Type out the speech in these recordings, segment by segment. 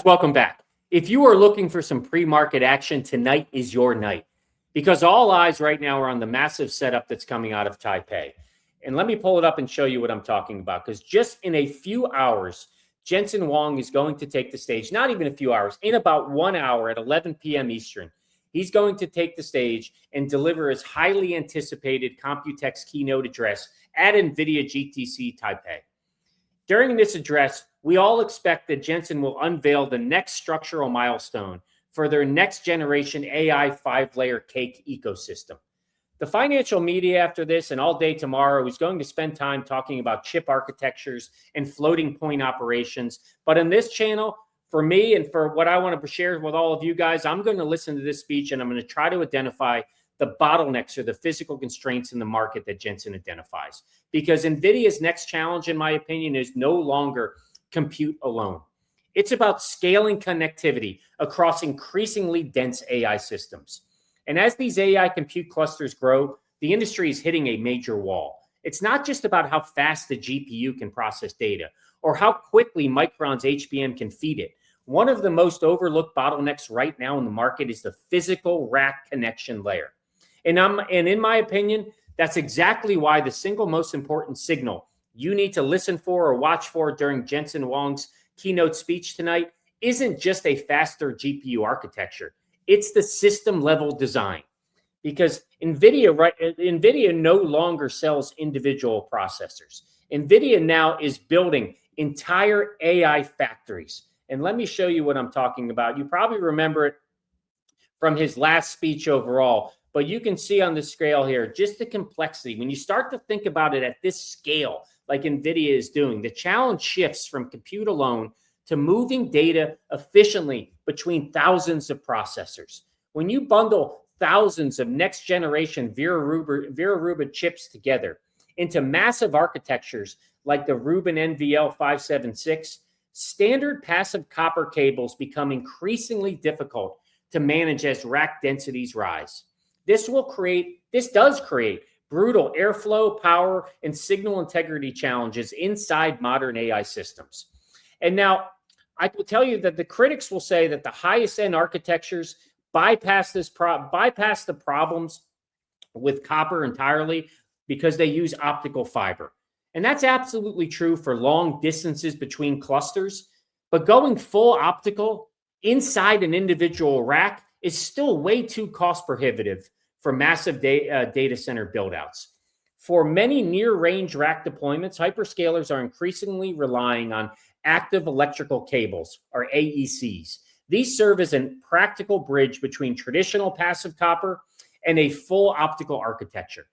Welcome back. If you are looking for some pre-market action, tonight is your night because all eyes right now are on the massive setup that's coming out of Taipei. And let me pull it up and show you what I'm talking about, because just in a few hours, Jensen Huang is going to take the stage. Not even a few hours, in about 1 hour at 11 p.m. Eastern. He's going to take the stage and deliver his highly anticipated Computex keynote address at Nvidia GTC Taipei. During this address, we all expect that Jensen will unveil the next structural milestone for their next generation AI 5-layer cake ecosystem. The financial media after this and all day tomorrow is going to spend time talking about chip architectures and floating point operations. But on this channel, for me and for what I want to share with all of you guys, I'm going to listen to this speech and I'm going to try to identify the bottlenecks or the physical constraints in the market that Jensen identifies. Because NVIDIA's next challenge, in my opinion, is no longer compute alone. It's about scaling connectivity across increasingly dense AI systems. And as these AI compute clusters grow, the industry is hitting a major wall. It's not just about how fast the GPU can process data or how quickly Micron's HBM can feed it. One of the most overlooked bottlenecks right now in the market is the physical rack connection layer. And in my opinion, that's exactly why the single most important signal you need to listen for or watch for during Jensen Huang's keynote speech tonight isn't just a faster GPU architecture. It's the system level design, because NVIDIA no longer sells individual processors. NVIDIA now is building entire AI factories. And let me show you what I'm talking about. You probably remember it from his last speech overall, but you can see on the scale here, just the complexity. When you start to think about it at this scale, like NVIDIA is doing, the challenge shifts from compute alone to moving data efficiently between thousands of processors. When you bundle thousands of next generation Vera Rubin chips together into massive architectures like the Rubin NVL576, standard passive copper cables become increasingly difficult to manage as rack densities rise. This does create brutal airflow, power, and signal integrity challenges inside modern AI systems. And now, I will tell you that the critics will say that the highest end architectures bypass the problems with copper entirely because they use optical fiber. And that's absolutely true for long distances between clusters. But going full optical inside an individual rack is still way too cost prohibitive for massive data center buildouts. For many near-range rack deployments, hyperscalers are increasingly relying on active electrical cables, or AECs. These serve as a practical bridge between traditional passive copper and a full optical architecture.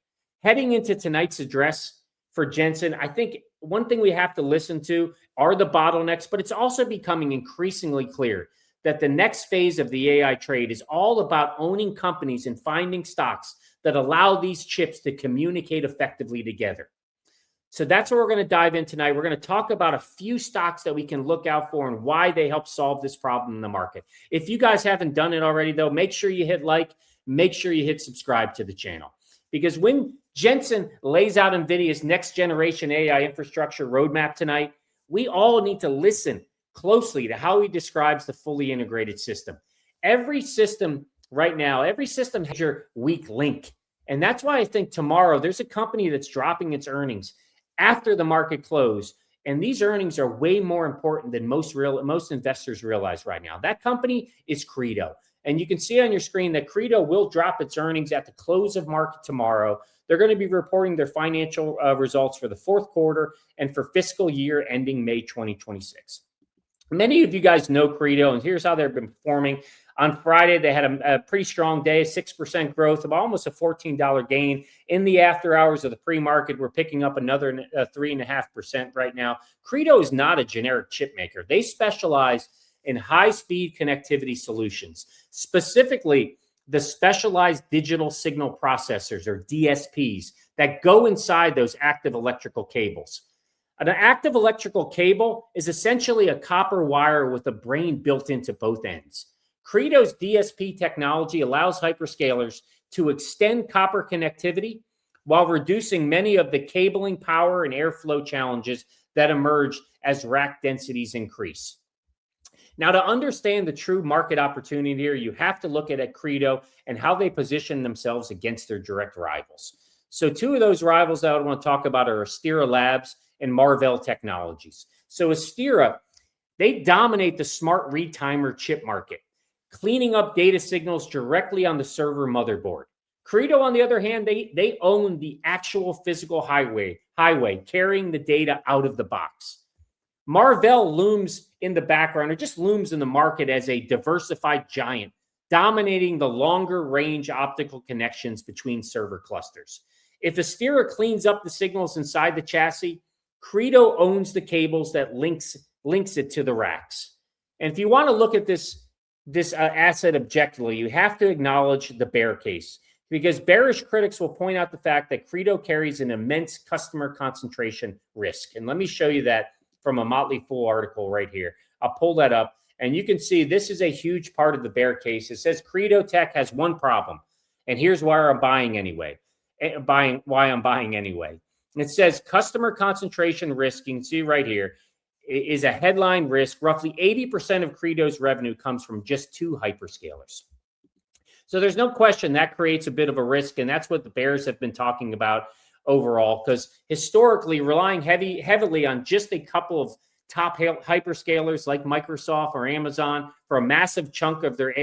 Heading into tonight's address for Jensen, I think one thing we have to listen to are the bottlenecks, but it's also becoming increasingly clear that the next phase of the AI trade is all about owning companies and finding stocks that allow these chips to communicate effectively together. So that's what we're going to dive in tonight. We're going to talk about a few stocks that we can look out for and why they help solve this problem in the market. If you guys haven't done it already, though, make sure you hit like, make sure you hit subscribe to the channel. Because when Jensen lays out NVIDIA's next generation AI infrastructure roadmap tonight, we all need to listen closely to how he describes the fully integrated system. Every system right now, every system has your weak link. And that's why I think tomorrow there's a company that's dropping its earnings after the market close. And these earnings are way more important than most investors realize right now. That company is Credo. And you can see on your screen that Credo will drop its earnings at the close of market tomorrow. They're going to be reporting their financial results for the fourth quarter and for fiscal year ending May 2026. Many of you guys know Credo, and here's how they've been performing. On Friday, they had a pretty strong day, 6% growth of almost a $14 gain. In the after hours of the pre-market, we're picking up another 3.5% right now. Credo is not a generic chip maker. They specialize in high-speed connectivity solutions, specifically the specialized digital signal processors, or DSPs, that go inside those active electrical cables. An active electrical cable is essentially a copper wire with a brain built into both ends. Credo's DSP technology allows hyperscalers to extend copper connectivity while reducing many of the cabling, power, and airflow challenges that emerge as rack densities increase. Now, to understand the true market opportunity here, you have to look at Credo and how they position themselves against their direct rivals. So two of those rivals that I want to talk about are Astera Labs and Marvell Technologies. So Astera, they dominate the smart retimer chip market, cleaning up data signals directly on the server motherboard. Credo, on the other hand, they own the actual physical highway carrying the data out of the box. Marvell looms in the background, or just looms in the market as a diversified giant, dominating the longer range optical connections between server clusters. If Astera cleans up the signals inside the chassis, Credo owns the cables that links it to the racks. And if you want to look at this asset objectively, you have to acknowledge the bear case, because bearish critics will point out the fact that Credo carries an immense customer concentration risk. And let me show you that from a Motley Fool article right here. I'll pull that up, and you can see this is a huge part of the bear case. It says Credo Tech has one problem, and here's why I'm buying anyway. And it says customer concentration risk. You can see right here is a headline risk. Roughly 80% of Credo's revenue comes from just two hyperscalers. So there's no question that creates a bit of a risk, and that's what the bears have been talking about overall, because historically relying heavily on just a couple of top hyperscalers like Microsoft or Amazon for a massive chunk of their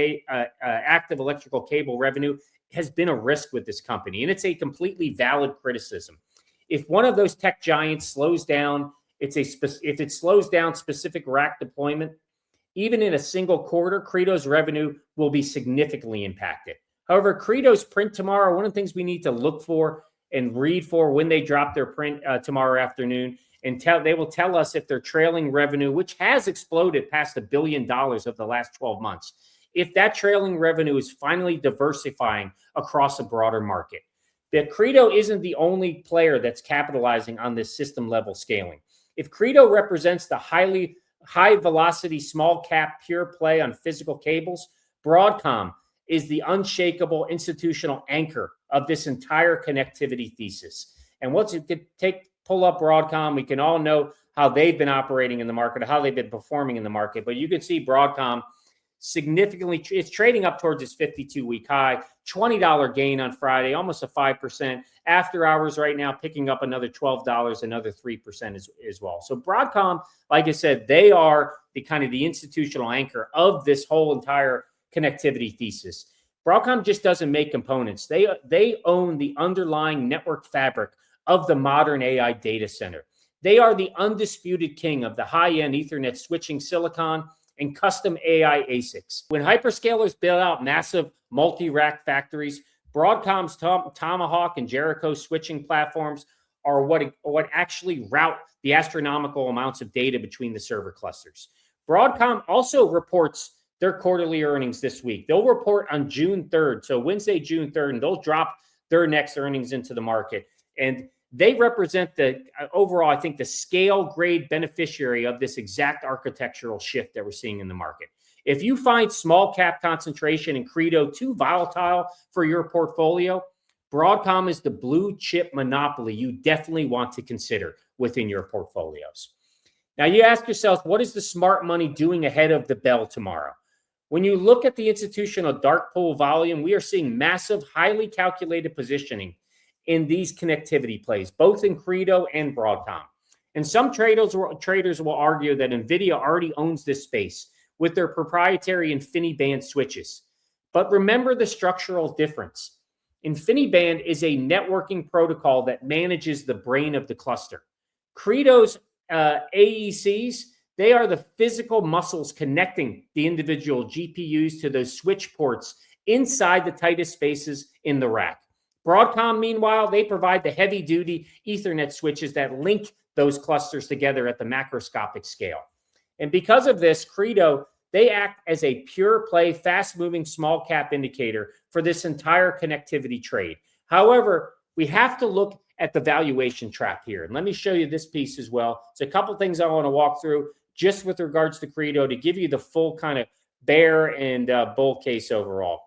active electrical cable revenue has been a risk with this company, and it's a completely valid criticism. If one of those tech giants slows down, if it slows down specific rack deployment, even in a single quarter, Credo's revenue will be significantly impacted. However, Credo's print tomorrow, one of the things we need to look for and read for when they drop their print tomorrow afternoon, and they will tell us if their trailing revenue, which has exploded past $1 billion of the last 12 months, if that trailing revenue is finally diversifying across a broader market. That Credo isn't the only player that's capitalizing on this system level scaling. If Credo represents the high velocity, small cap, pure play on physical cables, Broadcom is the unshakable institutional anchor of this entire connectivity thesis. And once you pull up Broadcom, we can all know how they've been operating in the market, how they've been performing in the market. But you can see Broadcom significantly, it's trading up towards its 52-week high, $20 gain on Friday, almost a 5%. After hours right now, picking up another $12, another 3% as well. So Broadcom, like I said, they are the institutional anchor of this whole entire connectivity thesis. Broadcom just doesn't make components. They own the underlying network fabric of the modern AI data center. They are the undisputed king of the high-end Ethernet switching silicon and custom AI ASICs. When hyperscalers build out massive multi-rack factories, Broadcom's Tomahawk and Jericho switching platforms are what actually route the astronomical amounts of data between the server clusters. Broadcom also reports their quarterly earnings this week. They'll report on June 3rd, so Wednesday, June 3rd, and they'll drop their next earnings into the market. And they represent the overall, I think, the scale grade beneficiary of this exact architectural shift that we're seeing in the market. If you find small cap concentration in Credo too volatile for your portfolio, Broadcom is the blue chip monopoly you definitely want to consider within your portfolios. Now you ask yourself, what is the smart money doing ahead of the bell tomorrow? When you look at the institutional dark pool volume, we are seeing massive, highly calculated positioning in these connectivity plays, both in Credo and Broadcom. And some traders will argue that Nvidia already owns this space with their proprietary InfiniBand switches. But remember the structural difference. InfiniBand is a networking protocol that manages the brain of the cluster. Credo's AECs, they are the physical muscles connecting the individual GPUs to those switch ports inside the tightest spaces in the rack. Broadcom, meanwhile, they provide the heavy-duty Ethernet switches that link those clusters together at the macroscopic scale. And because of this, Credo, they act as a pure play, fast-moving small cap indicator for this entire connectivity trade. However, we have to look at the valuation trap here. And let me show you this piece as well. It's a couple things I want to walk through just with regards to Credo to give you the full kind of bear and bull case overall.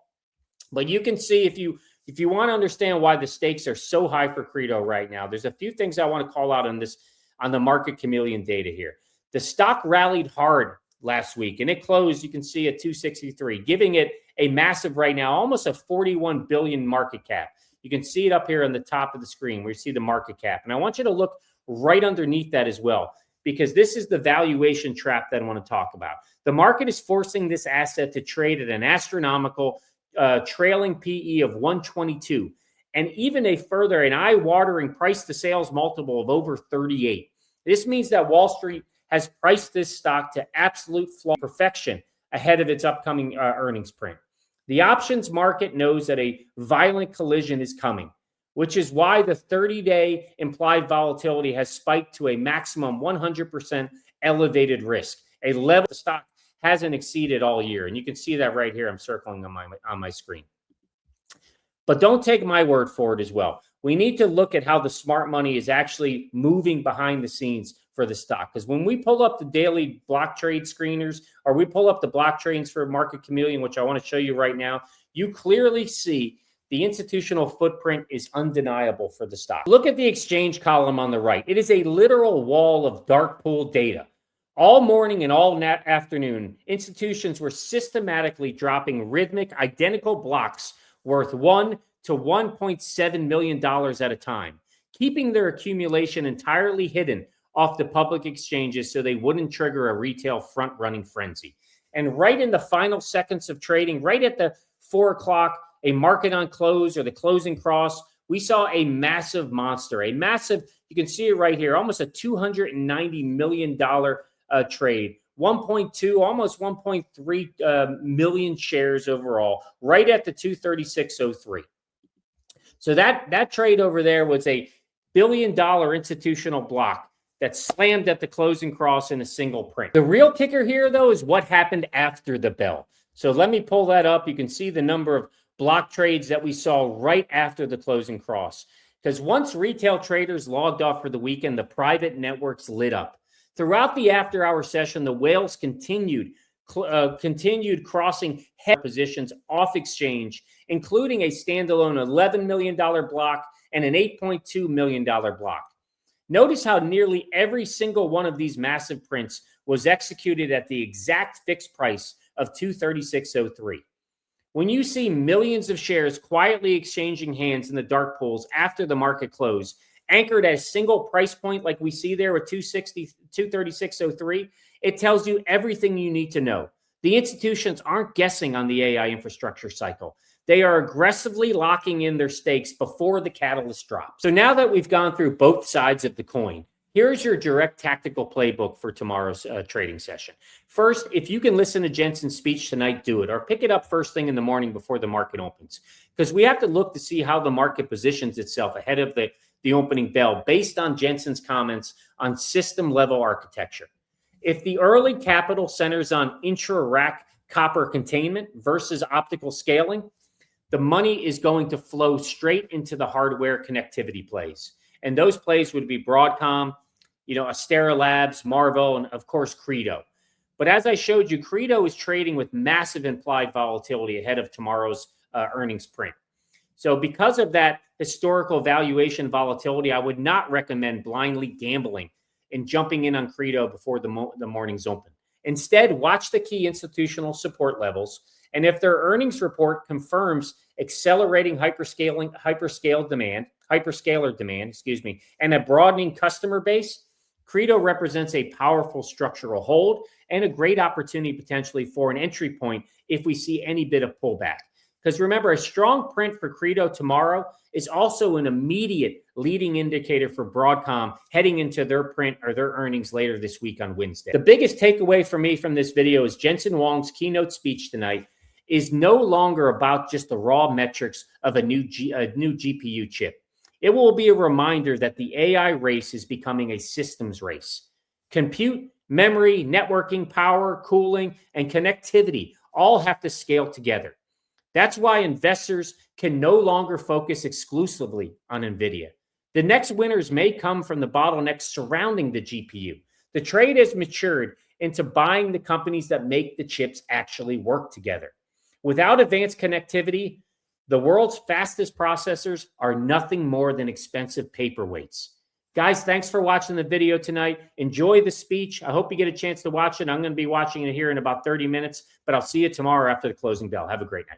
But you can see if you want to understand why the stakes are so high for Credo right now, there's a few things I want to call out on the market chameleon data here. The stock rallied hard last week, and it closed, you can see, at 263, giving it a massive right now, almost a 41 billion market cap. You can see it up here on the top of the screen where you see the market cap. And I want you to look right underneath that as well, because this is the valuation trap that I want to talk about. The market is forcing this asset to trade at an astronomical trailing PE of 122, and even an eye-watering price-to-sales multiple of over 38. This means that Wall Street has priced this stock to absolute perfection ahead of its upcoming earnings print. The options market knows that a violent collision is coming, which is why the 30-day implied volatility has spiked to a maximum 100% elevated risk, a level the stock hasn't exceeded all year. And you can see that right here. I'm circling on my screen. But don't take my word for it as well. We need to look at how the smart money is actually moving behind the scenes for the stock. Because when we pull up the daily block trade screeners, or we pull up the block trades for Market Chameleon, which I want to show you right now, you clearly see the institutional footprint is undeniable for the stock. Look at the exchange column on the right. It is a literal wall of dark pool data. All morning and all afternoon, institutions were systematically dropping rhythmic, identical blocks worth $1 to $1.7 million at a time, keeping their accumulation entirely hidden off the public exchanges so they wouldn't trigger a retail front-running frenzy. And right in the final seconds of trading, right at the 4 o'clock, a market on close or the closing cross, we saw a massive monster, you can see it right here, almost a $290 million trade, 1.2, almost 1.3 million shares overall, right at the 236.03. So that trade over there was a $1 billion institutional block that slammed at the closing cross in a single print. The real kicker here, though, is what happened after the bell. So let me pull that up. You can see the number of block trades that we saw right after the closing cross. Because once retail traders logged off for the weekend, the private networks lit up. Throughout the after-hour session, the whales continued crossing head positions off exchange, including a standalone $11 million block and an $8.2 million block. Notice how nearly every single one of these massive prints was executed at the exact fixed price of 236.03. When you see millions of shares quietly exchanging hands in the dark pools after the market close, anchored at a single price point like we see there with 236.03, it tells you everything you need to know. The institutions aren't guessing on the AI infrastructure cycle. They are aggressively locking in their stakes before the catalyst drops. So now that we've gone through both sides of the coin, here's your direct tactical playbook for tomorrow's trading session. First, if you can listen to Jensen's speech tonight, do it, or pick it up first thing in the morning before the market opens, because we have to look to see how the market positions itself ahead of the opening bell based on Jensen's comments on system-level architecture. If the early capital centers on intra-rack copper containment versus optical scaling, the money is going to flow straight into the hardware connectivity plays. And those plays would be Broadcom, Astera Labs, Marvell, and of course, Credo. But as I showed you, Credo is trading with massive implied volatility ahead of tomorrow's earnings print. So because of that historical valuation volatility, I would not recommend blindly gambling and jumping in on Credo before the morning's open. Instead, watch the key institutional support levels. And if their earnings report confirms accelerating hyperscaler demand, and a broadening customer base, Credo represents a powerful structural hold and a great opportunity potentially for an entry point if we see any bit of pullback. Because remember, a strong print for Credo tomorrow is also an immediate leading indicator for Broadcom heading into their print or their earnings later this week on Wednesday. The biggest takeaway for me from this video is Jensen Huang's keynote speech tonight is no longer about just the raw metrics of a new GPU chip. It will be a reminder that the AI race is becoming a systems race. Compute, memory, networking, power, cooling, and connectivity all have to scale together. That's why investors can no longer focus exclusively on Nvidia. The next winners may come from the bottlenecks surrounding the GPU. The trade has matured into buying the companies that make the chips actually work together. Without advanced connectivity, the world's fastest processors are nothing more than expensive paperweights. Guys, thanks for watching the video tonight. Enjoy the speech. I hope you get a chance to watch it. I'm going to be watching it here in about 30 minutes, but I'll see you tomorrow after the closing bell. Have a great night.